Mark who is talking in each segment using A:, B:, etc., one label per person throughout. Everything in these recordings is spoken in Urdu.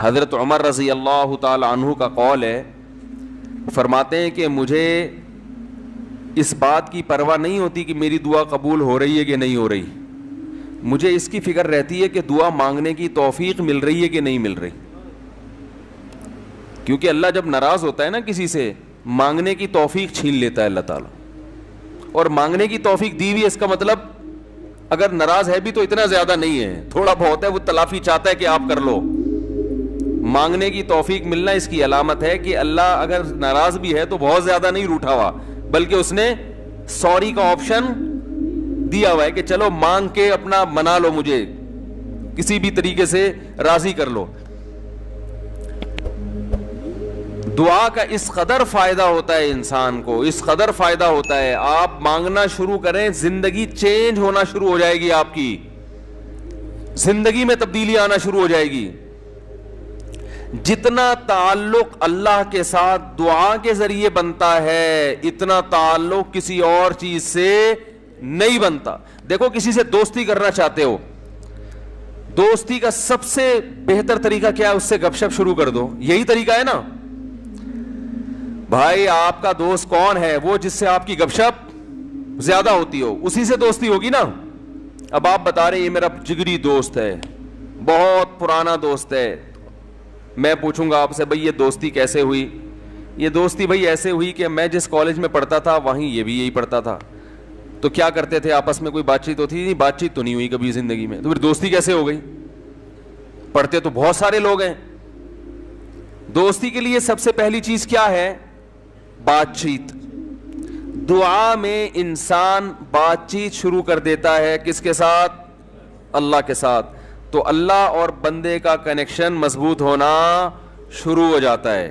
A: حضرت عمر رضی اللہ تعالی عنہ کا قول ہے، فرماتے ہیں کہ مجھے اس بات کی پرواہ نہیں ہوتی کہ میری دعا قبول ہو رہی ہے کہ نہیں ہو رہی، مجھے اس کی فکر رہتی ہے کہ دعا مانگنے کی توفیق مل رہی ہے کہ نہیں مل رہی. کیونکہ اللہ جب ناراض ہوتا ہے نا کسی سے، مانگنے کی توفیق چھین لیتا ہے اللہ تعالیٰ. اور مانگنے کی توفیق دی ہوئی ہے، اس کا مطلب اگر ناراض ہے بھی تو اتنا زیادہ نہیں ہے، تھوڑا بہت ہے، وہ تلافی چاہتا ہے کہ آپ کر لو. مانگنے کی توفیق ملنا اس کی علامت ہے کہ اللہ اگر ناراض بھی ہے تو بہت زیادہ نہیں روٹھا ہوا، بلکہ اس نے سوری کا آپشن دیا ہوا ہے کہ چلو مانگ کے اپنا منا لو، مجھے کسی بھی طریقے سے راضی کر لو. دعا کا اس قدر فائدہ ہوتا ہے انسان کو، اس قدر فائدہ ہوتا ہے، آپ مانگنا شروع کریں زندگی چینج ہونا شروع ہو جائے گی، آپ کی زندگی میں تبدیلی آنا شروع ہو جائے گی. جتنا تعلق اللہ کے ساتھ دعا کے ذریعے بنتا ہے اتنا تعلق کسی اور چیز سے نہیں بنتا. دیکھو کسی سے دوستی کرنا چاہتے ہو، دوستی کا سب سے بہتر طریقہ کیا ہے؟ اس سے گپ شپ شروع کر دو، یہی طریقہ ہے نا. بھائی آپ کا دوست کون ہے؟ وہ جس سے آپ کی گپ شپ زیادہ ہوتی ہو، اسی سے دوستی ہوگی نا. اب آپ بتا رہے ہیں یہ میرا جگری دوست ہے، بہت پرانا دوست ہے، میں پوچھوں گا آپ سے بھائی یہ دوستی کیسے ہوئی؟ یہ دوستی بھائی ایسے ہوئی کہ میں جس کالج میں پڑھتا تھا وہیں یہ بھی یہی پڑھتا تھا، تو کیا کرتے تھے آپس میں، کوئی بات چیت ہوتی نہیں، بات چیت تو نہیں ہوئی کبھی زندگی میں، تو پھر دوستی کیسے ہو گئی؟ پڑھتے تو بہت سارے لوگ ہیں. دوستی کے لیے سب سے پہلی چیز کیا ہے؟ بات چیت. دعا میں انسان بات چیت شروع کر دیتا ہے کس کے ساتھ؟ اللہ کے ساتھ. تو اللہ اور بندے کا کنیکشن مضبوط ہونا شروع ہو جاتا ہے.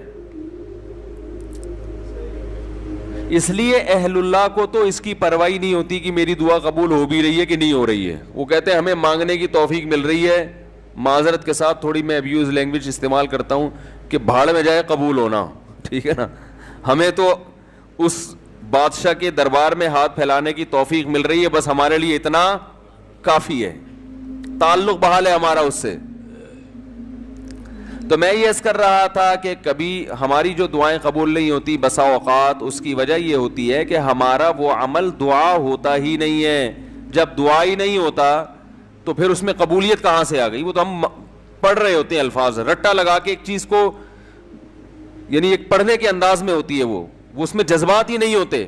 A: اس لیے اہل اللہ کو تو اس کی پرواہ نہیں ہوتی کہ میری دعا قبول ہو بھی رہی ہے کہ نہیں ہو رہی ہے. وہ کہتے ہیں ہمیں مانگنے کی توفیق مل رہی ہے. معذرت کے ساتھ تھوڑی میں ابیوز لینگویج استعمال کرتا ہوں کہ بھاڑ میں جائے قبول ہونا، ٹھیک ہے نا. ہمیں تو اس بادشاہ کے دربار میں ہاتھ پھیلانے کی توفیق مل رہی ہے، بس ہمارے لیے اتنا کافی ہے، تعلق بحال ہے ہمارا اس سے. تو میں یہ عرض کر رہا تھا کہ کبھی ہماری جو دعائیں قبول نہیں ہوتی بسا اوقات اس کی وجہ یہ ہوتی ہے کہ ہمارا وہ عمل دعا ہوتا ہی نہیں ہے. جب دعا ہی نہیں ہوتا تو پھر اس میں قبولیت کہاں سے آ گئی؟ وہ تو ہم پڑھ رہے ہوتے ہیں الفاظ رٹا لگا کے ایک چیز کو، یعنی ایک پڑھنے کے انداز میں ہوتی ہے، وہ اس میں جذبات ہی نہیں ہوتے.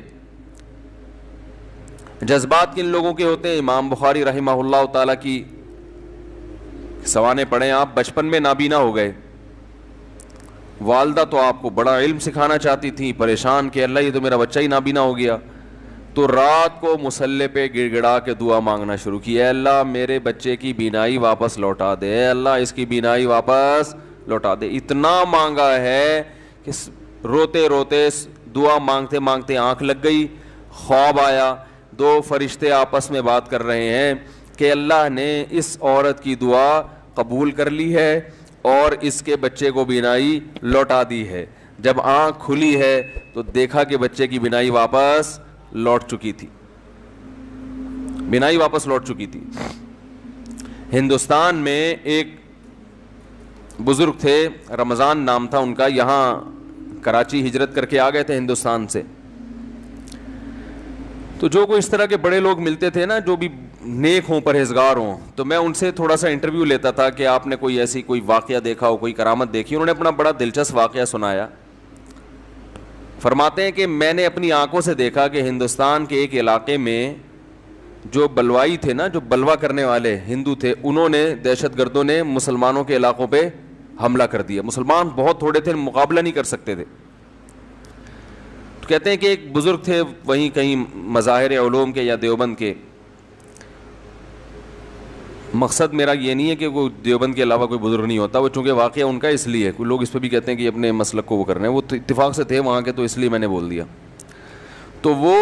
A: جذبات کن لوگوں کے ہوتے ہیں؟ امام بخاری رحمہ اللہ تعالیٰ کی سوانے پڑھیں آپ، بچپن میں نابینا ہو گئے، والدہ تو آپ کو بڑا علم سکھانا چاہتی تھی، پریشان کہ اللہ یہ تو میرا بچہ ہی نابینا ہو گیا. تو رات کو مصلی پہ گڑ گڑا کے دعا مانگنا شروع کی، اے اللہ میرے بچے کی بینائی واپس لوٹا دے، اے اللہ اس کی بینائی واپس لوٹا دے. اتنا مانگا ہے کہ روتے روتے دعا مانگتے مانگتے آنکھ لگ گئی، خواب آیا، دو فرشتے آپس میں بات کر رہے ہیں کہ اللہ نے اس عورت کی دعا قبول کر لی ہے اور اس کے بچے کو بینائی لوٹا دی ہے. جب آنکھ کھلی ہے تو دیکھا کہ بچے کی بینائی واپس لوٹ چکی تھی، بینائی واپس لوٹ چکی تھی. ہندوستان میں ایک بزرگ تھے، رمضان نام تھا ان کا، یہاں کراچی ہجرت کر کے آ گئے تھے ہندوستان سے. تو جو کوئی اس طرح کے بڑے لوگ ملتے تھے نا جو بھی نیک ہوں پرہیزگار ہوں، تو میں ان سے تھوڑا سا انٹرویو لیتا تھا کہ آپ نے کوئی ایسی کوئی واقعہ دیکھا ہو، کوئی کرامت دیکھی. انہوں نے اپنا بڑا دلچسپ واقعہ سنایا. فرماتے ہیں کہ میں نے اپنی آنکھوں سے دیکھا کہ ہندوستان کے ایک علاقے میں جو بلوائی تھے نا، جو بلوا کرنے والے ہندو تھے، انہوں نے، دہشت گردوں نے مسلمانوں کے علاقوں پہ حملہ کر دیا. مسلمان بہت تھوڑے تھے، مقابلہ نہیں کر سکتے تھے. تو کہتے ہیں کہ ایک بزرگ تھے وہیں کہیں مظاہر علوم کے یا دیوبند کے. مقصد میرا یہ نہیں ہے کہ وہ دیوبند کے علاوہ کوئی بزرگ نہیں ہوتا، وہ چونکہ واقعہ ان کا اس لیے، کوئی لوگ اس پہ بھی کہتے ہیں کہ اپنے مسلک کو وہ کرنا ہے، وہ اتفاق سے تھے وہاں کے، تو اس لیے میں نے بول دیا. تو وہ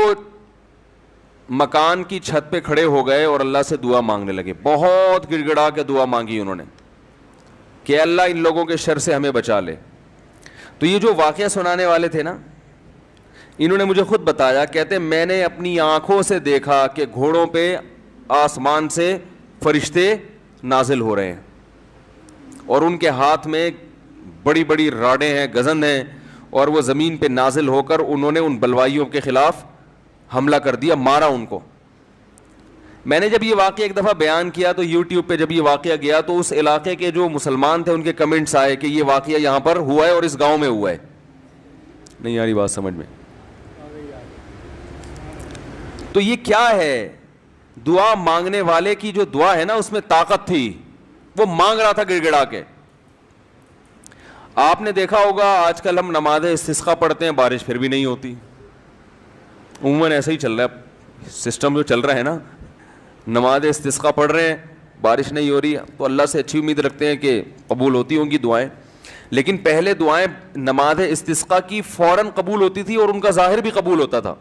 A: مکان کی چھت پہ کھڑے ہو گئے اور اللہ سے دعا مانگنے لگے. بہت گڑ گڑا کے دعا مانگی انہوں نے کہ اللہ ان لوگوں کے شر سے ہمیں بچا لے. تو یہ جو واقعہ سنانے والے تھے نا، انہوں نے مجھے خود بتایا، کہتے میں نے اپنی آنکھوں سے دیکھا کہ گھوڑوں پہ آسمان سے فرشتے نازل ہو رہے ہیں اور ان کے ہاتھ میں بڑی بڑی راڈیں ہیں, گزند ہیں, اور وہ زمین پہ نازل ہو کر انہوں نے ان بلوائیوں کے خلاف حملہ کر دیا, مارا ان کو. میں نے جب یہ واقعہ ایک دفعہ بیان کیا تو یوٹیوب پہ جب یہ واقعہ گیا تو اس علاقے کے جو مسلمان تھے ان کے کمنٹس آئے کہ یہ واقعہ یہاں پر ہوا ہے اور اس گاؤں میں ہوا ہے. نہیں آ رہی بات سمجھ میں؟ تو یہ کیا ہے؟ دعا مانگنے والے کی جو دعا ہے نا اس میں طاقت تھی, وہ مانگ رہا تھا گڑ گڑا کے. آپ نے دیکھا ہوگا آج کل ہم نماز استسقاء پڑھتے ہیں, بارش پھر بھی نہیں ہوتی. عموماً ایسا ہی چل رہا ہے سسٹم جو چل رہا ہے نا, نماز استسقاء پڑھ رہے ہیں, بارش نہیں ہو رہی, تو اللہ سے اچھی امید رکھتے ہیں کہ قبول ہوتی ہوں گی دعائیں. لیکن پہلے دعائیں نماز استسقاء کی فوراً قبول ہوتی تھی اور ان کا ظاہر بھی قبول ہوتا تھا.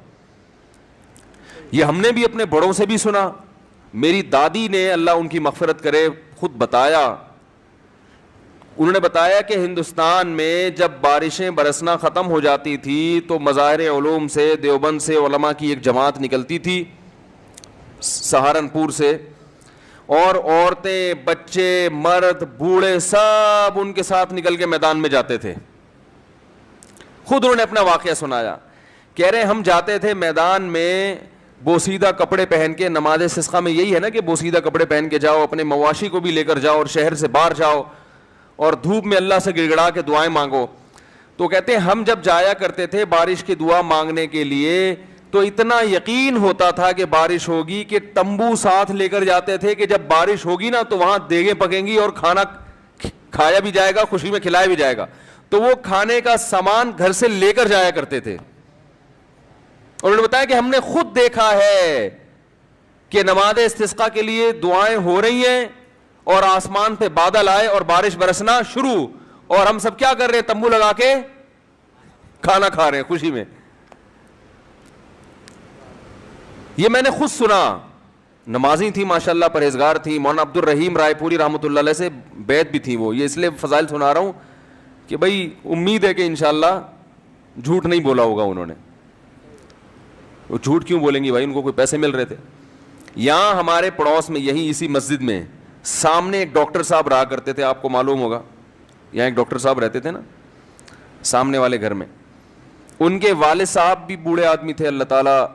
A: یہ ہم نے بھی اپنے بڑوں سے بھی سنا. میری دادی نے, اللہ ان کی مغفرت کرے, خود بتایا, انہوں نے بتایا کہ ہندوستان میں جب بارشیں برسنا ختم ہو جاتی تھی تو مظاہر علوم سے, دیوبند سے علماء کی ایک جماعت نکلتی تھی, سہارنپور سے, اور عورتیں, بچے, مرد, بوڑھے سب ان کے ساتھ نکل کے میدان میں جاتے تھے. خود انہوں نے اپنا واقعہ سنایا, کہہ رہے ہم جاتے تھے میدان میں بوسیدہ کپڑے پہن کے. نماز استسقاء میں یہی ہے نا کہ بوسیدہ کپڑے پہن کے جاؤ, اپنے مواشی کو بھی لے کر جاؤ اور شہر سے باہر جاؤ اور دھوپ میں اللہ سے گڑ گڑا کے دعائیں مانگو. تو کہتے ہیں ہم جب جایا کرتے تھے بارش کی دعا مانگنے کے لیے تو اتنا یقین ہوتا تھا کہ بارش ہوگی کہ تمبو ساتھ لے کر جاتے تھے کہ جب بارش ہوگی نا تو وہاں دیگیں پکیں گی اور کھانا کھایا بھی جائے گا, خوشی میں کھلایا بھی جائے گا. تو وہ کھانے کا سامان گھر سے لے کر جایا کرتے تھے. اور انہوں نے بتایا کہ ہم نے خود دیکھا ہے کہ نماز استسقاء کے لیے دعائیں ہو رہی ہیں اور آسمان پہ بادل آئے اور بارش برسنا شروع, اور ہم سب کیا کر رہے ہیں؟ تمبو لگا کے کھانا کھا رہے ہیں خوشی میں. یہ میں نے خود سنا. نمازی تھی ماشاءاللہ, پرہیزگار تھی, مولانا عبد الرحیم رائے پوری رحمۃ اللہ علیہ سے بیعت بھی تھی وہ. یہ اس لیے فضائل سنا رہا ہوں کہ بھائی امید ہے کہ انشاءاللہ جھوٹ نہیں بولا ہوگا انہوں نے. وہ جھوٹ کیوں بولیں گی بھائی, ان کو کوئی پیسے مل رہے تھے. یہاں ہمارے پڑوس میں یہی اسی مسجد میں سامنے ایک ڈاکٹر صاحب رہا کرتے تھے, آپ کو معلوم ہوگا, یہاں ایک ڈاکٹر صاحب رہتے تھے نا سامنے والے گھر میں. ان کے والد صاحب بھی بوڑھے آدمی تھے, اللہ تعالیٰ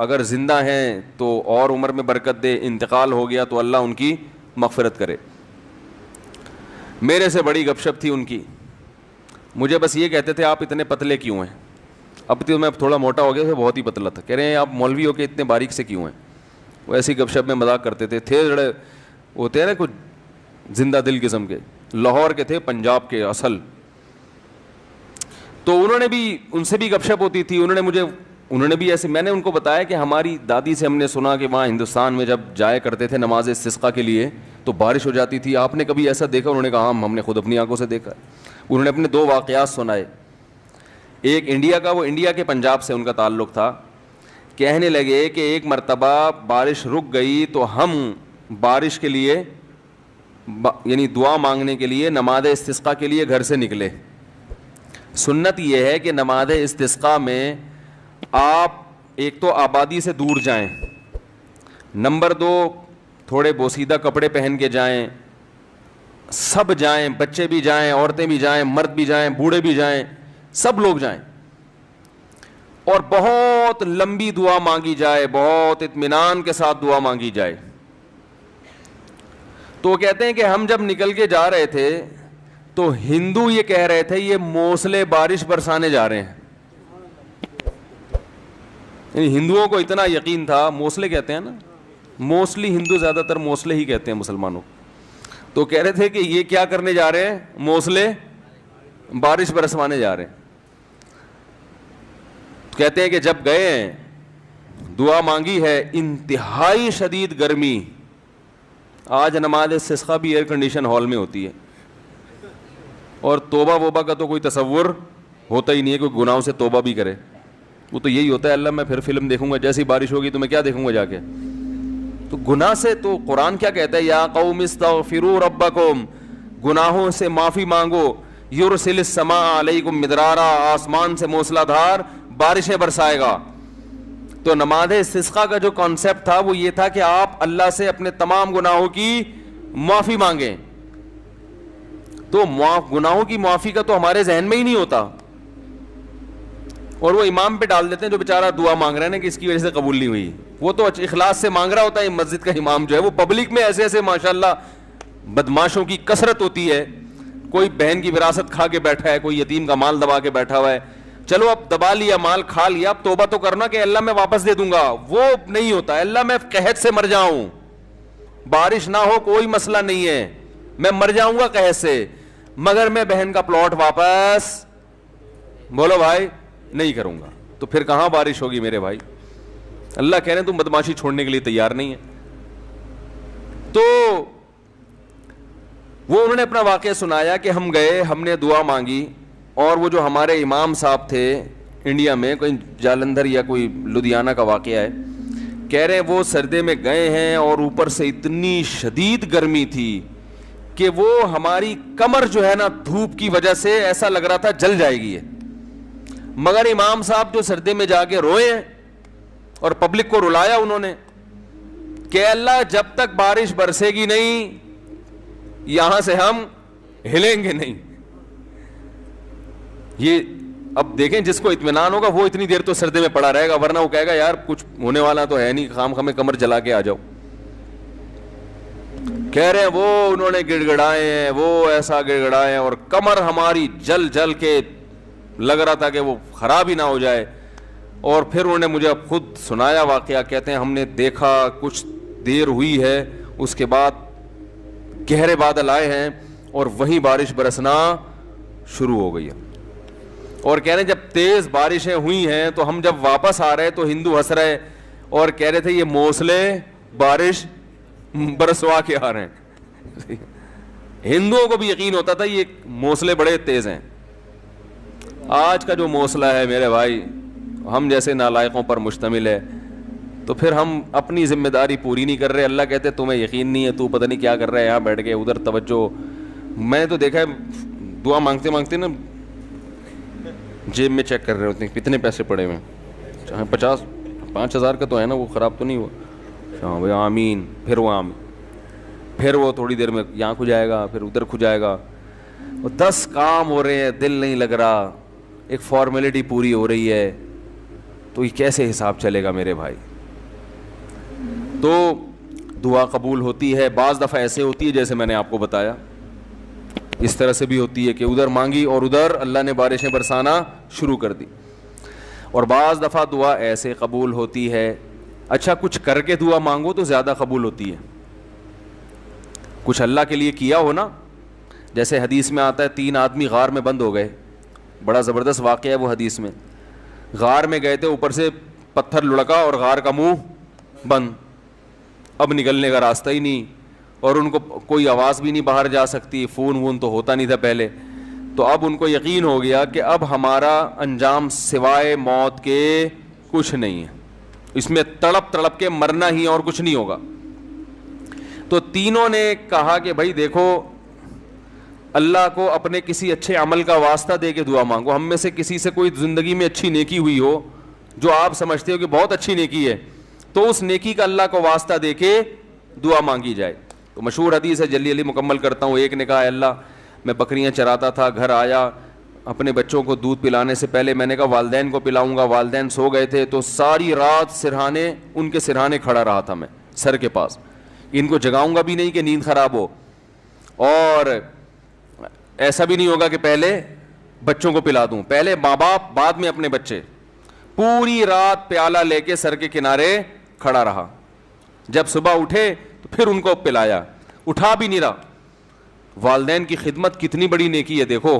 A: اگر زندہ ہیں تو اور عمر میں برکت دے, انتقال ہو گیا تو اللہ ان کی مغفرت کرے. میرے سے بڑی گپ شپ تھی ان کی. مجھے بس یہ کہتے تھے آپ اتنے پتلے کیوں ہیں؟ اب تو میں اب تھوڑا موٹا ہو گیا, بہت ہی پتلا تھا. کہہ رہے ہیں آپ مولوی ہو کے اتنے باریک سے کیوں ہیں؟ وہ ایسی گپ شپ میں مذاق کرتے تھے. تھے جڑے ہوتے ہیں نا کچھ زندہ دل قسم کے, لاہور کے تھے, پنجاب کے اصل. تو انہوں نے بھی, ان سے بھی گپ شپ ہوتی تھی. انہوں نے بھی ایسے, میں نے ان کو بتایا کہ ہماری دادی سے ہم نے سنا کہ وہاں ہندوستان میں جب جایا کرتے تھے نماز استسقاء کے لیے تو بارش ہو جاتی تھی. آپ نے کبھی ایسا دیکھا؟ انہوں نے کہا ہم نے خود اپنی آنکھوں سے دیکھا. انہوں نے اپنے 2 واقعات سنائے. ایک انڈیا کا, وہ انڈیا کے پنجاب سے ان کا تعلق تھا. کہنے لگے کہ ایک مرتبہ بارش رک گئی تو ہم بارش کے لیے یعنی دعا مانگنے کے لیے نماز استسقاء کے لیے گھر سے نکلے. سنت یہ ہے کہ نماز استسقاء میں آپ ایک تو آبادی سے دور جائیں, نمبر 2 تھوڑے بوسیدہ کپڑے پہن کے جائیں, سب جائیں, بچے بھی جائیں, عورتیں بھی جائیں, مرد بھی جائیں, بوڑھے بھی جائیں, سب لوگ جائیں, اور بہت لمبی دعا مانگی جائے, بہت اطمینان کے ساتھ دعا مانگی جائے. تو وہ کہتے ہیں کہ ہم جب نکل کے جا رہے تھے تو ہندو یہ کہہ رہے تھے یہ موسلے بارش برسانے جا رہے ہیں. یعنی ہندوؤں کو اتنا یقین تھا, موسلے کہتے ہیں نا, موسٹلی ہندو زیادہ تر موسلے ہی کہتے ہیں مسلمانوں. تو کہہ رہے تھے کہ یہ کیا کرنے جا رہے ہیں؟ موسلے بارش برسوانے جا رہے ہیں. کہتے ہیں کہ جب گئے ہیں دعا مانگی ہے, انتہائی شدید گرمی. آج نماز استسقاء بھی ایئر کنڈیشن ہال میں ہوتی ہے, اور توبہ ووبہ کا تو کوئی تصور ہوتا ہی نہیں ہے, کوئی گناہوں سے توبہ بھی کرے. وہ تو یہی ہوتا ہے, اللہ میں پھر فلم دیکھوں گا, جیسی بارش ہوگی تو میں کیا دیکھوں گا جا کے. تو گناہ سے تو قرآن کیا کہتا ہے, یا قوم استغفروا ربکم, گناہوں سے معافی مانگو, یرسل السماء علیکم مدرارا, آسمان سے موسلا دھار بارشیں برسائے گا. تو نماز استسقاء کا جو کانسیپٹ تھا وہ یہ تھا کہ آپ اللہ سے اپنے تمام گناہوں کی معافی مانگیں. تو گناہوں کی معافی کا تو ہمارے ذہن میں ہی نہیں ہوتا, اور وہ امام پہ ڈال دیتے ہیں جو بیچارہ دعا مانگ رہا ہے نا کہ اس کی وجہ سے قبول نہیں ہوئی. وہ تو اخلاص سے مانگ رہا ہوتا ہے. مسجد کا امام جو ہے وہ پبلک میں ایسے ایسے ماشاءاللہ بدماشوں کی کثرت ہوتی ہے. کوئی بہن کی وراثت کھا کے بیٹھا ہے, کوئی یتیم کا مال دبا کے بیٹھا ہوا ہے. چلو اب دبا لیا, مال کھا لیا, اب توبہ تو کرنا کہ اللہ میں واپس دے دوں گا. وہ نہیں ہوتا. اللہ میں قحط سے مر جاؤں, بارش نہ ہو کوئی مسئلہ نہیں ہے, میں مر جاؤں گا قحط سے, مگر میں بہن کا پلاٹ واپس, بولو بھائی, نہیں کروں گا. تو پھر کہاں بارش ہوگی میرے بھائی؟ اللہ کہہ رہے ہیں تم بدماشی چھوڑنے کے لیے تیار نہیں ہے. تو وہ انہوں نے اپنا واقعہ سنایا کہ ہم گئے, ہم نے دعا مانگی, اور وہ جو ہمارے امام صاحب تھے انڈیا میں, کوئی جالندھر یا کوئی لدھیانہ کا واقعہ ہے, کہہ رہے ہیں وہ سردے میں گئے ہیں اور اوپر سے اتنی شدید گرمی تھی کہ وہ ہماری کمر جو ہے نا دھوپ کی وجہ سے ایسا لگ رہا تھا جل جائے گی. مگر امام صاحب جو سردے میں جا کے روئے ہیں اور پبلک کو رلایا انہوں نے کہ اللہ جب تک بارش برسے گی نہیں یہاں سے ہم ہلیں گے نہیں. یہ اب دیکھیں جس کو اطمینان ہوگا وہ اتنی دیر تو سردے میں پڑا رہے گا, ورنہ وہ کہے گا یار کچھ ہونے والا تو ہے نہیں, خام خامے کمر جلا کے آ جاؤ. کہہ رہے ہیں وہ انہوں نے گڑ گڑائے ہیں, وہ ایسا گڑ گڑائے ہیں, اور کمر ہماری جل جل کے لگ رہا تھا کہ وہ خراب ہی نہ ہو جائے. اور پھر انہوں نے مجھے اب خود سنایا واقعہ, کہتے ہیں ہم نے دیکھا کچھ دیر ہوئی ہے, اس کے بعد گہرے بادل آئے ہیں اور وہیں بارش برسنا شروع ہو گئی ہے. اور کہہ رہے ہیں جب تیز بارشیں ہوئی ہیں تو ہم جب واپس آ رہے تو ہندو ہنس رہے اور کہہ رہے تھے یہ موسلے بارش برسوا کے آ رہے ہیں. ہندوؤں کو بھی یقین ہوتا تھا یہ موسلے بڑے تیز ہیں. آج کا جو موسلا ہے میرے بھائی ہم جیسے نالائقوں پر مشتمل ہے, تو پھر ہم اپنی ذمہ داری پوری نہیں کر رہے. اللہ کہتے تمہیں یقین نہیں ہے, تو پتہ نہیں کیا کر رہا ہے یہاں بیٹھ کے, ادھر توجہ. میں تو دیکھا ہے دعا مانگتے مانگتے نا جیب میں چیک کر رہے ہوتے ہیں کتنے پیسے پڑے ہوئے ہیں, چاہے 5,000 کا تو ہے نا, وہ خراب تو نہیں ہوا. ہاں بھائی آمین, پھر وہ آمین, پھر وہ تھوڑی دیر میں یہاں کھو جائے گا, پھر ادھر کھو جائے گا. 10 کام ہو رہے ہیں, دل نہیں لگ رہا, ایک فارمیلٹی پوری ہو رہی ہے, تو یہ کیسے حساب چلے گا میرے بھائی؟ تو دعا قبول ہوتی ہے. بعض دفعہ ایسے ہوتی ہے جیسے میں نے آپ کو بتایا, اس طرح سے بھی ہوتی ہے کہ ادھر مانگی اور ادھر اللہ نے بارشیں برسانا شروع کر دی. اور بعض دفعہ دعا ایسے قبول ہوتی ہے, اچھا کچھ کر کے دعا مانگو تو زیادہ قبول ہوتی ہے. کچھ اللہ کے لیے کیا ہو نا, جیسے حدیث میں آتا ہے 3 آدمی غار میں بند ہو گئے, بڑا زبردست واقعہ ہے وہ حدیث میں. غار میں گئے تھے, اوپر سے پتھر لڑکا اور غار کا منہ بند, اب نکلنے کا راستہ ہی نہیں, اور ان کو کوئی آواز بھی نہیں باہر جا سکتی, فون وون تو ہوتا نہیں تھا پہلے. تو اب ان کو یقین ہو گیا کہ اب ہمارا انجام سوائے موت کے کچھ نہیں ہے, اس میں تڑپ تڑپ کے مرنا ہی اور کچھ نہیں ہوگا. تو تینوں نے کہا کہ بھائی دیکھو اللہ کو اپنے کسی اچھے عمل کا واسطہ دے کے دعا مانگو. ہم میں سے کسی سے کوئی زندگی میں اچھی نیکی ہوئی ہو جو آپ سمجھتے ہو کہ بہت اچھی نیکی ہے, تو اس نیکی کا اللہ کو واسطہ دے کے دعا مانگی جائے. تو مشہور حدیث ہے, جلدی جلدی مکمل کرتا ہوں. ایک نے کہا اللہ میں بکریاں چراتا تھا, گھر آیا, اپنے بچوں کو دودھ پلانے سے پہلے میں نے کہا والدین کو پلاؤں گا, والدین سو گئے تھے, تو ساری رات سرہانے ان کے سرہانے کھڑا رہا تھا میں سر کے پاس, ان کو جگاؤں گا بھی نہیں کہ نیند خراب ہو, اور ایسا بھی نہیں ہوگا کہ پہلے بچوں کو پلا دوں, پہلے ماں باپ بعد میں اپنے بچے. پوری رات پیالہ لے کے سر کے کنارے کھڑا رہا, جب صبح اٹھے تو پھر ان کو پلایا, اٹھا بھی نہیں رہا. والدین کی خدمت کتنی بڑی نیکی ہے دیکھو.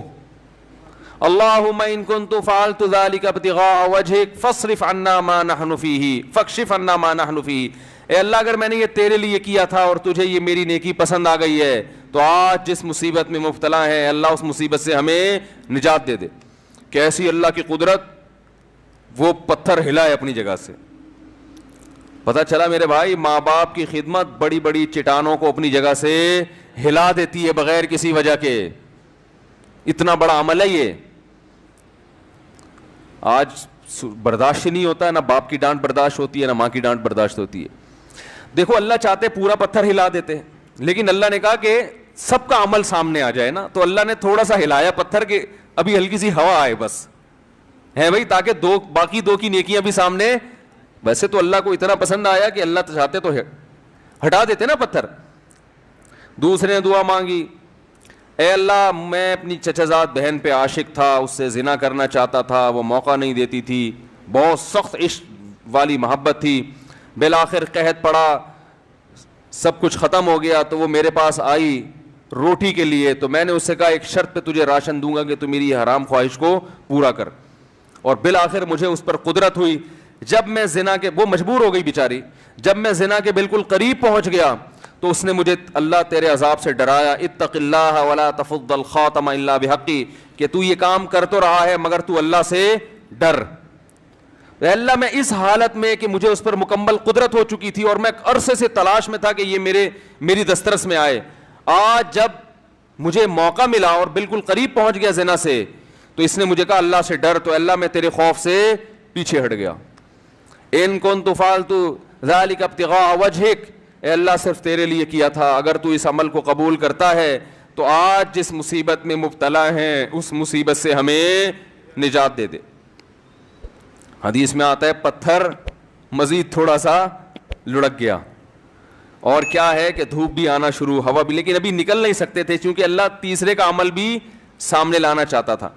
A: اللہم ان کنت فعلت ذلک ابتغاء وجہک فاصرف عنا ما نحن فیہ فاکشف عنا ما نحن فیہ. اے اللہ اگر میں نے یہ تیرے لیے کیا تھا اور تجھے یہ میری نیکی پسند آ گئی ہے, تو آج جس مصیبت میں مبتلا ہے اللہ اس مصیبت سے ہمیں نجات دے دے. کیسی اللہ کی قدرت, وہ پتھر ہلائے اپنی جگہ سے. پتہ چلا میرے بھائی ماں باپ کی خدمت بڑی بڑی چٹانوں کو اپنی جگہ سے ہلا دیتی ہے بغیر کسی وجہ کے. اتنا بڑا عمل ہے یہ. آج برداشت نہیں ہوتا ہے, نہ باپ کی ڈانٹ برداشت ہوتی ہے, نہ ماں کی ڈانٹ برداشت ہوتی ہے. دیکھو اللہ چاہتے پورا پتھر ہلا دیتے, لیکن اللہ نے کہا کہ سب کا عمل سامنے آ جائے نا, تو اللہ نے تھوڑا سا ہلایا پتھر کے ابھی ہلکی سی ہوا آئے بس ہے بھائی, تاکہ باقی دو کی نیکیاں بھی سامنے. ویسے تو اللہ کو اتنا پسند آیا کہ اللہ چاہتے تو ہٹا دیتے نا پتھر. دوسرے نے دعا مانگی, اے اللہ میں اپنی چچازاد بہن پہ عاشق تھا, اس سے زنا کرنا چاہتا تھا, وہ موقع نہیں دیتی تھی, بہت سخت عشق والی محبت تھی, بالآخر قحط پڑا, سب کچھ ختم ہو گیا, تو وہ میرے پاس آئی روٹی کے لیے, تو میں نے اس سے کہا ایک شرط پہ تجھے راشن دوں گا کہ تو میری یہ حرام خواہش کو پورا کر, اور بالآخر مجھے اس پر قدرت ہوئی. جب میں زنا کے, وہ مجبور ہو گئی بیچاری, جب میں زنا کے بالکل قریب پہنچ گیا تو اس نے مجھے اللہ تیرے عذاب سے ڈرایا, اتق اللہ ولا تفض الخاتم الا بحقی, کہ تو یہ کام کر تو رہا ہے مگر تو اللہ سے ڈر. اللہ میں اس حالت میں کہ مجھے اس پر مکمل قدرت ہو چکی تھی اور میں عرصے سے تلاش میں تھا کہ یہ میری دسترس میں آئے, آج جب مجھے موقع ملا اور بالکل قریب پہنچ گیا زنا سے, تو اس نے مجھے کہا اللہ سے ڈر, تو اللہ میں تیرے خوف سے پیچھے ہٹ گیا. ان کنت فعلت ذلک ابتغاء وجہک, اے اللہ صرف تیرے لیے کیا تھا, اگر تو اس عمل کو قبول کرتا ہے تو آج جس مصیبت میں مبتلا ہیں اس مصیبت سے ہمیں نجات دے دے. حدیث میں آتا ہے پتھر مزید تھوڑا سا لڑک گیا, اور کیا ہے کہ دھوپ بھی آنا شروع, ہوا بھی, لیکن ابھی نکل نہیں سکتے تھے کیونکہ اللہ تیسرے کا عمل بھی سامنے لانا چاہتا تھا.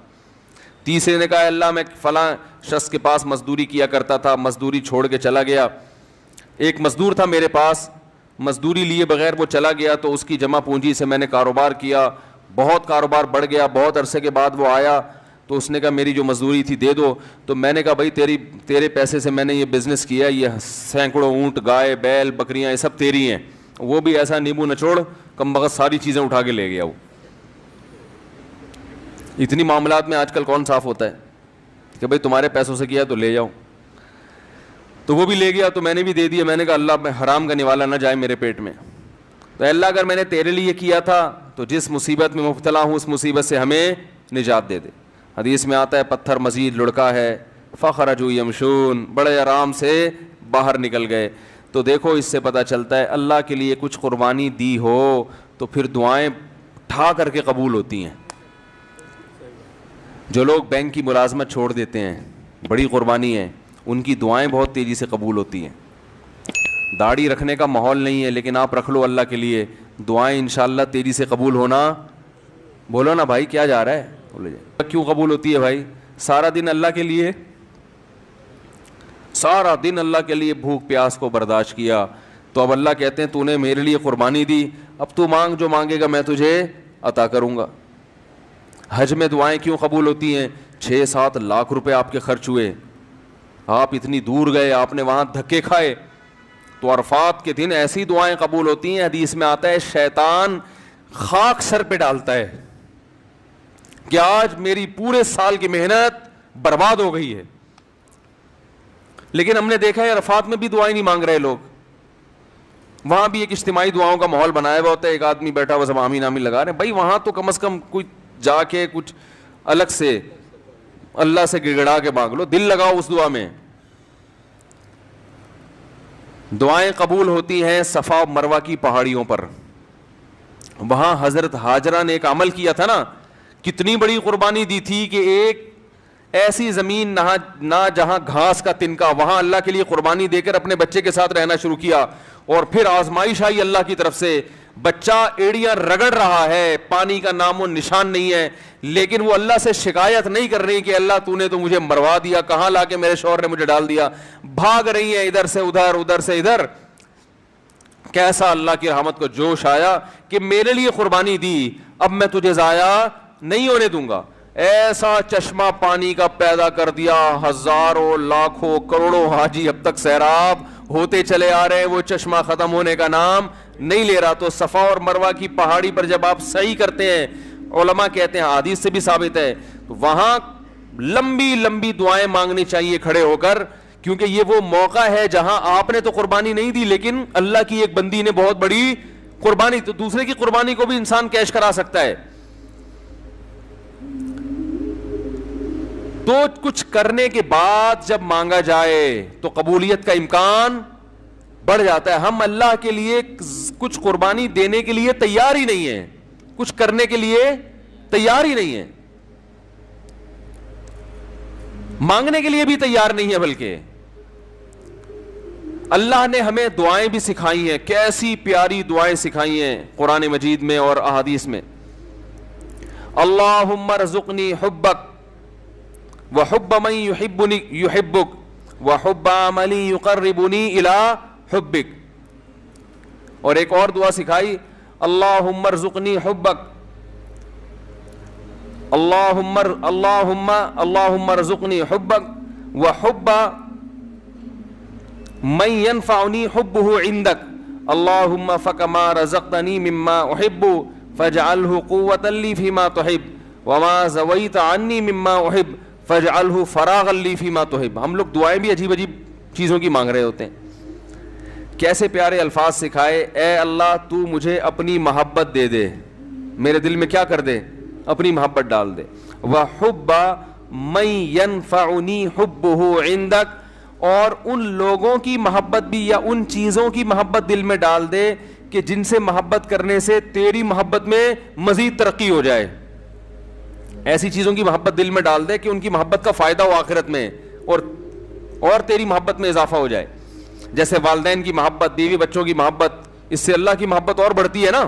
A: تیسرے نے کہا اللہ میں فلاں شخص کے پاس مزدوری کیا کرتا تھا, مزدوری چھوڑ کے چلا گیا, ایک مزدور تھا میرے پاس, مزدوری لیے بغیر وہ چلا گیا, تو اس کی جمع پونجی سے میں نے کاروبار کیا, بہت کاروبار بڑھ گیا, بہت عرصے کے بعد وہ آیا تو اس نے کہا میری جو مزدوری تھی دے دو, تو میں نے کہا بھائی تیرے پیسے سے میں نے یہ بزنس کیا, یہ سینکڑوں اونٹ, گائے, بیل, بکریاں یہ سب تیری ہیں. وہ بھی ایسا نیبو نچوڑ کم بخت ساری چیزیں اٹھا کے لے گیا. وہ اتنی معاملات میں آج کل کون صاف ہوتا ہے کہ بھائی تمہارے پیسوں سے کیا تو لے جاؤ, تو وہ بھی لے گیا, تو میں نے بھی دے دیا. میں نے کہا اللہ میں حرام کا نوالا نہ جائے میرے پیٹ میں, تو اللہ اگر میں نے تیرے لیے کیا تھا تو جس مصیبت میں مبتلا ہوں اس مصیبت سے ہمیں نجات دے دے. حدیث میں آتا ہے پتھر مزید لڑکا ہے, فخرجوا یمشون, بڑے آرام سے باہر نکل گئے. تو دیکھو اس سے پتہ چلتا ہے اللہ کے لیے کچھ قربانی دی ہو تو پھر دعائیں ٹھا کر کے قبول ہوتی ہیں. جو لوگ بینک کی ملازمت چھوڑ دیتے ہیں, بڑی قربانی ہے, ان کی دعائیں بہت تیزی سے قبول ہوتی ہیں. داڑھی رکھنے کا ماحول نہیں ہے لیکن آپ رکھ لو اللہ کے لیے, دعائیں انشاءاللہ تیزی سے قبول ہونا. بولو نا بھائی کیا جا رہا ہے, بولے جائے کیوں قبول ہوتی ہے بھائی؟ سارا دن اللہ کے لیے, سارا دن اللہ کے لیے بھوک پیاس کو برداشت کیا, تو اب اللہ کہتے ہیں تو نے میرے لیے قربانی دی, اب تو مانگ جو مانگے گا میں تجھے عطا کروں گا. حج میں دعائیں کیوں قبول ہوتی ہیں؟ 6-7 لاکھ روپے آپ کے خرچ ہوئے, آپ اتنی دور گئے, آپ نے وہاں دھکے کھائے, تو عرفات کے دن ایسی دعائیں قبول ہوتی ہیں. حدیث میں آتا ہے شیطان خاک سر پہ ڈالتا ہے کہ آج میری پورے سال کی محنت برباد ہو گئی ہے. لیکن ہم نے دیکھا ہے عرفات میں بھی دعائیں نہیں مانگ رہے لوگ, وہاں بھی ایک اجتماعی دعاؤں کا ماحول بنایا ہوا ہوتا ہے, ایک آدمی بیٹھا ہوا سب آمین آمین لگا رہے ہیں. بھائی وہاں تو کم از کم کوئی جا کے کچھ الگ سے اللہ سے گڑگڑا کے مانگ لو, دل لگاؤ اس دعا میں. دعائیں قبول ہوتی ہیں صفا و مروہ کی پہاڑیوں پر. وہاں حضرت ہاجرہ نے ایک عمل کیا تھا نا, کتنی بڑی قربانی دی تھی کہ ایک ایسی زمین نہ جہاں گھاس کا تنکا, وہاں اللہ کے لیے قربانی دے کر اپنے بچے کے ساتھ رہنا شروع کیا. اور پھر آزمائش آئی اللہ کی طرف سے, بچہ ایڑیاں رگڑ رہا ہے, پانی کا نام و نشان نہیں ہے, لیکن وہ اللہ سے شکایت نہیں کر رہی کہ اللہ تو نے تو مجھے مروا دیا, کہاں لا کے میرے شوہر نے مجھے ڈال دیا. بھاگ رہی ہیں ادھر سے ادھر, ادھر سے ادھر. کیسا اللہ کی رحمت کو جوش آیا کہ میرے لیے قربانی دی, اب میں تجھے ضائع نہیں ہونے دوں گا. ایسا چشمہ پانی کا پیدا کر دیا, ہزاروں لاکھوں کروڑوں حاجی اب تک سیراب ہوتے چلے آ رہے ہیں, وہ چشمہ ختم ہونے کا نام نہیں لے رہا. تو صفا اور مروہ کی پہاڑی پر جب آپ صحیح کرتے ہیں, علماء کہتے ہیں حدیث سے بھی ثابت ہے, تو وہاں لمبی لمبی دعائیں مانگنی چاہیے کھڑے ہو کر, کیونکہ یہ وہ موقع ہے جہاں آپ نے تو قربانی نہیں دی لیکن اللہ کی ایک بندی نے بہت بڑی قربانی, تو دوسرے کی قربانی کو بھی انسان کیش کرا سکتا ہے. تو کچھ کرنے کے بعد جب مانگا جائے تو قبولیت کا امکان بڑھ جاتا ہے. ہم اللہ کے لیے کچھ قربانی دینے کے لیے تیار ہی نہیں ہیں, کچھ کرنے کے لیے تیار ہی نہیں ہے, مانگنے کے لیے بھی تیار نہیں ہے. بلکہ اللہ نے ہمیں دعائیں بھی سکھائی ہیں, کیسی پیاری دعائیں سکھائی ہیں قرآن مجید میں اور احادیث میں. اللہم ارزقنی حبک وحب من یحبنی یحبک وحب عمل یقربنی الی حبک. اور ایک اور دعا سکھائی, اللہم ارزقنی حبک اللہم ارزقنی حبک وحب من ينفعنی حبہ عندک اللہم فکما رزقتنی مما احب فاجعلہ قوۃ لی فیما تحب وما زویت عنی مما احب فاجعلہ فراغا لی فیما تحب. ہم لوگ دعائیں بھی عجیب عجیب چیزوں کی مانگ رہے ہوتے ہیں. کیسے پیارے الفاظ سکھائے, اے اللہ تو مجھے اپنی محبت دے دے, میرے دل میں کیا کر دے, اپنی محبت ڈال دے. وحب من ينفعنی حبہ عندک, اور ان لوگوں کی محبت بھی یا ان چیزوں کی محبت دل میں ڈال دے کہ جن سے محبت کرنے سے تیری محبت میں مزید ترقی ہو جائے. ایسی چیزوں کی محبت دل میں ڈال دے کہ ان کی محبت کا فائدہ ہو آخرت میں اور تیری محبت میں اضافہ ہو جائے. جیسے والدین کی محبت, بیوی بچوں کی محبت, اس سے اللہ کی محبت اور بڑھتی ہے نا,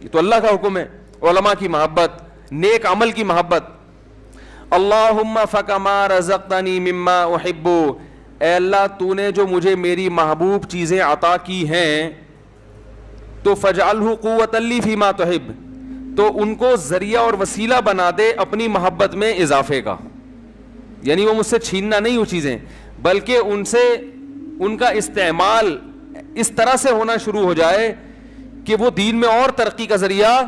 A: یہ تو اللہ کا حکم ہے. علماء کی محبت, نیک عمل کی محبت. اللہم فکما رزقتنی مما احب, اے اللہ تو نے جو مجھے میری محبوب چیزیں عطا کی ہیں تو فاجعلہ قوۃ لی فیما تحب, تو ان کو ذریعہ اور وسیلہ بنا دے اپنی محبت میں اضافے کا. یعنی وہ مجھ سے چھیننا نہیں وہ چیزیں, بلکہ ان کا استعمال اس طرح سے ہونا شروع ہو جائے کہ وہ دین میں اور ترقی کا ذریعہ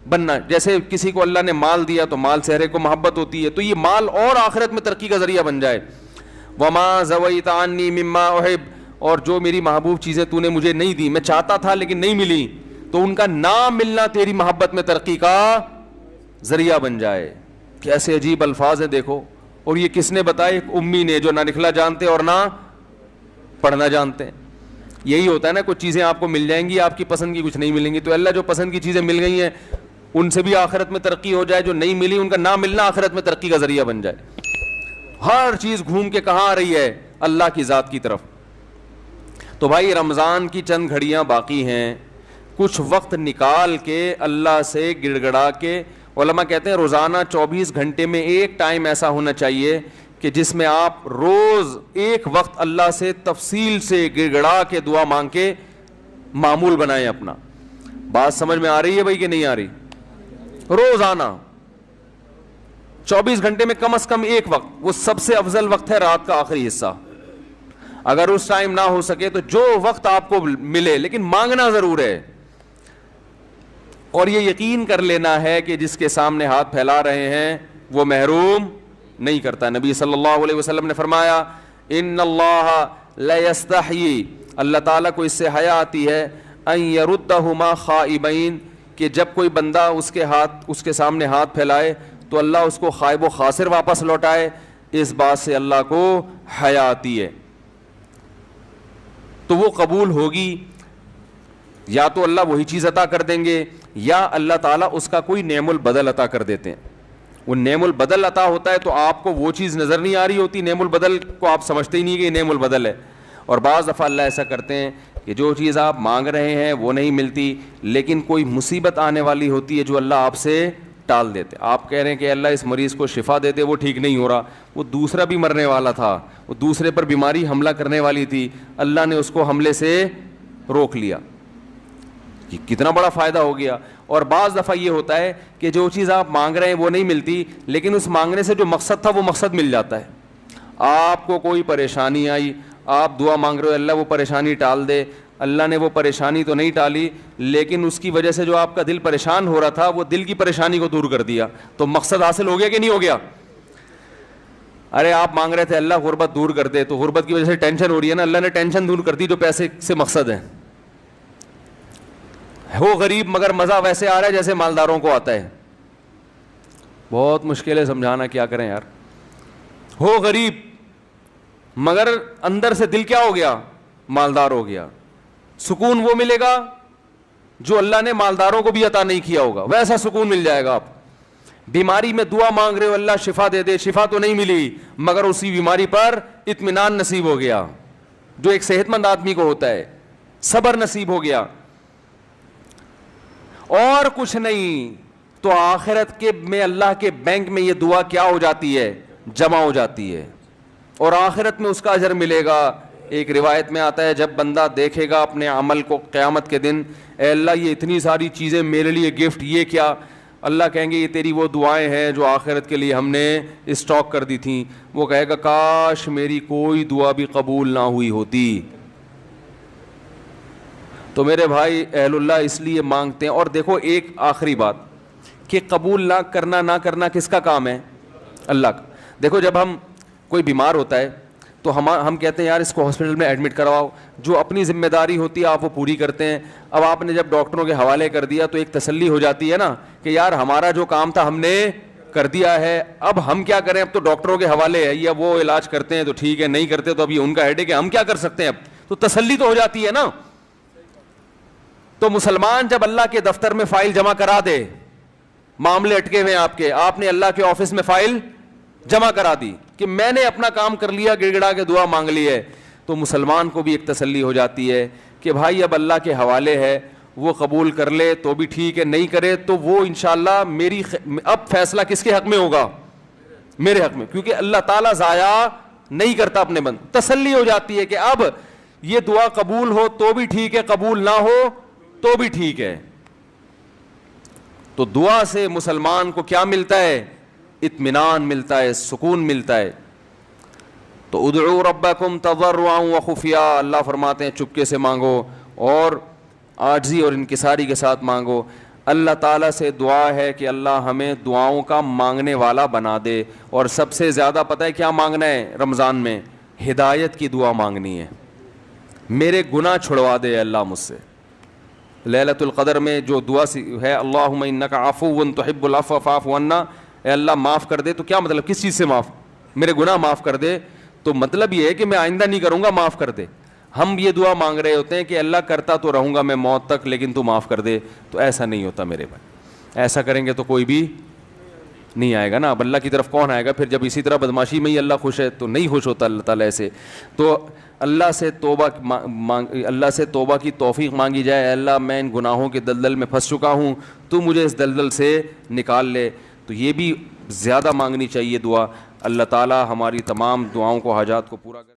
A: بننا. جیسے کسی کو اللہ نے مال دیا تو مال سے ہر ایک کو محبت ہوتی ہے, تو یہ مال اور آخرت میں ترقی کا ذریعہ بن جائے. وما زویت عنی مما احب, اور جو میری محبوب چیزیں تو نے مجھے نہیں دی, میں چاہتا تھا لیکن نہیں ملی, تو ان کا نہ ملنا تیری محبت میں ترقی کا ذریعہ بن جائے. کیسے عجیب الفاظ ہیں دیکھو. اور یہ کس نے بتائے, ایک امی نے جو نہ لکھنا جانتے اور نہ پڑھنا جانتے. یہی ہوتا ہے نا, کچھ چیزیں آپ کو مل جائیں گی آپ کی پسند کی, کچھ نہیں ملیں گی. تو اللہ جو پسند کی چیزیں مل گئی ہیں ان سے بھی آخرت میں ترقی ہو جائے, جو نہیں ملی ان کا نہ ملنا آخرت میں ترقی کا ذریعہ بن جائے. ہر چیز گھوم کے کہاں آ رہی ہے, اللہ کی ذات کی طرف. تو بھائی رمضان کی چند گھڑیاں باقی ہیں, کچھ وقت نکال کے اللہ سے گڑ گڑا کے. علماء کہتے ہیں روزانہ 24 گھنٹے میں ایک ٹائم ایسا ہونا چاہیے کہ جس میں آپ روز ایک وقت اللہ سے تفصیل سے گڑ گڑا کے دعا مانگ کے معمول بنائیں اپنا. بات سمجھ میں آ رہی ہے بھائی کہ نہیں آ رہی؟ روزانہ 24 گھنٹے میں کم از کم ایک وقت, وہ سب سے افضل وقت ہے رات کا آخری حصہ. اگر اس ٹائم نہ ہو سکے تو جو وقت آپ کو ملے, لیکن مانگنا ضرور ہے. اور یہ یقین کر لینا ہے کہ جس کے سامنے ہاتھ پھیلا رہے ہیں وہ محروم نہیں کرتا. نبی صلی اللہ علیہ وسلم نے فرمایا, ان اللہ لا یستحیی, اللہ تعالیٰ کو اس سے حیا آتی ہے, ان یردہما خائبین, کہ جب کوئی بندہ اس کے سامنے ہاتھ پھیلائے تو اللہ اس کو خائب و خاسر واپس لوٹائے. اس بات سے اللہ کو حیا آتی ہے. تو وہ قبول ہوگی, یا تو اللہ وہی چیز عطا کر دیں گے, یا اللہ تعالیٰ اس کا کوئی نعم البدل عطا کر دیتے ہیں. وہ نعم البدل عطا ہوتا ہے تو آپ کو وہ چیز نظر نہیں آ رہی ہوتی, نعم البدل کو آپ سمجھتے ہی نہیں کہ یہ نعم البدل ہے. اور بعض دفعہ اللہ ایسا کرتے ہیں کہ جو چیز آپ مانگ رہے ہیں وہ نہیں ملتی, لیکن کوئی مصیبت آنے والی ہوتی ہے جو اللہ آپ سے ٹال دیتے. آپ کہہ رہے ہیں کہ اللہ اس مریض کو شفا دے دے, وہ ٹھیک نہیں ہو رہا, وہ دوسرا بھی مرنے والا تھا, وہ دوسرے پر بیماری حملہ کرنے والی تھی, اللہ نے اس کو حملے سے روک لیا. کتنا بڑا فائدہ ہو گیا. اور بعض دفعہ یہ ہوتا ہے کہ جو چیز آپ مانگ رہے ہیں وہ نہیں ملتی, لیکن اس مانگنے سے جو مقصد تھا وہ مقصد مل جاتا ہے. آپ کو کوئی پریشانی آئی, آپ دعا مانگ رہے ہو اللہ وہ پریشانی ٹال دے, اللہ نے وہ پریشانی تو نہیں ٹالی, لیکن اس کی وجہ سے جو آپ کا دل پریشان ہو رہا تھا وہ دل کی پریشانی کو دور کر دیا. تو مقصد حاصل ہو گیا کہ نہیں ہو گیا؟ ارے آپ مانگ رہے تھے اللہ غربت دور کر دے, تو غربت کی وجہ سے ٹینشن ہو رہی ہے نا, اللہ نے ٹینشن دور کر دی جو پیسے سے مقصد ہے. ہو غریب مگر مزہ ویسے آ رہا ہے جیسے مالداروں کو آتا ہے. بہت مشکل ہے سمجھانا, کیا کریں یار. ہو غریب مگر اندر سے دل کیا ہو گیا؟ مالدار ہو گیا. سکون وہ ملے گا جو اللہ نے مالداروں کو بھی عطا نہیں کیا ہوگا، ویسا سکون مل جائے گا آپ. بیماری میں دعا مانگ رہے ہو اللہ شفا دے دے، شفا تو نہیں ملی مگر اسی بیماری پر اطمینان نصیب ہو گیا جو ایک صحت مند آدمی کو ہوتا ہے، صبر نصیب ہو گیا. اور کچھ نہیں تو آخرت کے میں اللہ کے بینک میں یہ دعا کیا ہو جاتی ہے، جمع ہو جاتی ہے، اور آخرت میں اس کا اجر ملے گا. ایک روایت میں آتا ہے جب بندہ دیکھے گا اپنے عمل کو قیامت کے دن، اے اللہ یہ اتنی ساری چیزیں میرے لیے گفٹ، یہ کیا؟ اللہ کہیں گے یہ تیری وہ دعائیں ہیں جو آخرت کے لیے ہم نے اسٹاک کر دی تھیں. وہ کہے گا کاش میری کوئی دعا بھی قبول نہ ہوئی ہوتی. تو میرے بھائی اہل اللہ اس لیے مانگتے ہیں. اور دیکھو ایک آخری بات کہ قبول نہ کرنا کس کا کام ہے؟ اللہ کا. دیکھو جب ہم کوئی بیمار ہوتا ہے تو ہم کہتے ہیں یار اس کو ہاسپٹل میں ایڈمٹ کرواؤ، جو اپنی ذمہ داری ہوتی ہے آپ وہ پوری کرتے ہیں. اب آپ نے جب ڈاکٹروں کے حوالے کر دیا تو ایک تسلی ہو جاتی ہے نا کہ یار ہمارا جو کام تھا ہم نے کر دیا ہے، اب ہم کیا کریں، اب تو ڈاکٹروں کے حوالے ہے، یا وہ علاج کرتے ہیں تو ٹھیک ہے، نہیں کرتے تو اب یہ ان کا ہیڈیک ہے، ہم کیا کر سکتے ہیں. اب تو تسلی تو ہو جاتی ہے نا. تو مسلمان جب اللہ کے دفتر میں فائل جمع کرا دے، معاملے اٹکے ہوئے آپ نے اللہ کے آفس میں فائل جمع کرا دی کہ میں نے اپنا کام کر لیا، گڑ گڑا کے دعا مانگ لی ہے، تو مسلمان کو بھی ایک تسلی ہو جاتی ہے کہ بھائی اب اللہ کے حوالے ہے، وہ قبول کر لے تو بھی ٹھیک ہے، نہیں کرے تو وہ انشاءاللہ اب فیصلہ کس کے حق میں ہوگا؟ میرے حق میں، کیونکہ اللہ تعالیٰ ضائع نہیں کرتا اپنے بند. تسلی ہو جاتی ہے کہ اب یہ دعا قبول ہو تو بھی ٹھیک ہے، قبول نہ ہو تو بھی ٹھیک ہے. تو دعا سے مسلمان کو کیا ملتا ہے؟ اطمینان ملتا ہے، سکون ملتا ہے. تو ادعوا ربکم تضرعا وخفیا، اللہ فرماتے ہیں چپکے سے مانگو اور عاجزی اور انکساری کے ساتھ مانگو. اللہ تعالیٰ سے دعا ہے کہ اللہ ہمیں دعاؤں کا مانگنے والا بنا دے. اور سب سے زیادہ پتہ ہے کیا مانگنا ہے رمضان میں؟ ہدایت کی دعا مانگنی ہے. میرے گناہ چھڑوا دے اللہ مجھ سے. لیلۃ القدر میں جو دعا ہے اللہم انک عفو تحب العفو فاعف عنا، اے اللہ معاف کر دے. تو کیا مطلب، کس چیز سے معاف؟ میرے گناہ معاف کر دے. تو مطلب یہ ہے کہ میں آئندہ نہیں کروں گا، معاف کر دے. ہم یہ دعا مانگ رہے ہوتے ہیں کہ اللہ کرتا تو رہوں گا میں موت تک لیکن تو معاف کر دے. تو ایسا نہیں ہوتا میرے بھائی. ایسا کریں گے تو کوئی بھی نہیں آئے گا نا. اب اللہ کی طرف کون آئے گا پھر؟ جب اسی طرح بدماشی میں ہی اللہ خوش ہے تو نہیں خوش ہوتا اللہ تعالیٰ ایسے. تو اللہ سے توبہ کی توفیق مانگی جائے. اللہ میں ان گناہوں کے دلدل میں پھنس چکا ہوں، تو مجھے اس دلدل سے نکال لے. تو یہ بھی زیادہ مانگنی چاہیے دعا. اللہ تعالیٰ ہماری تمام دعاؤں کو، حاجات کو پورا کر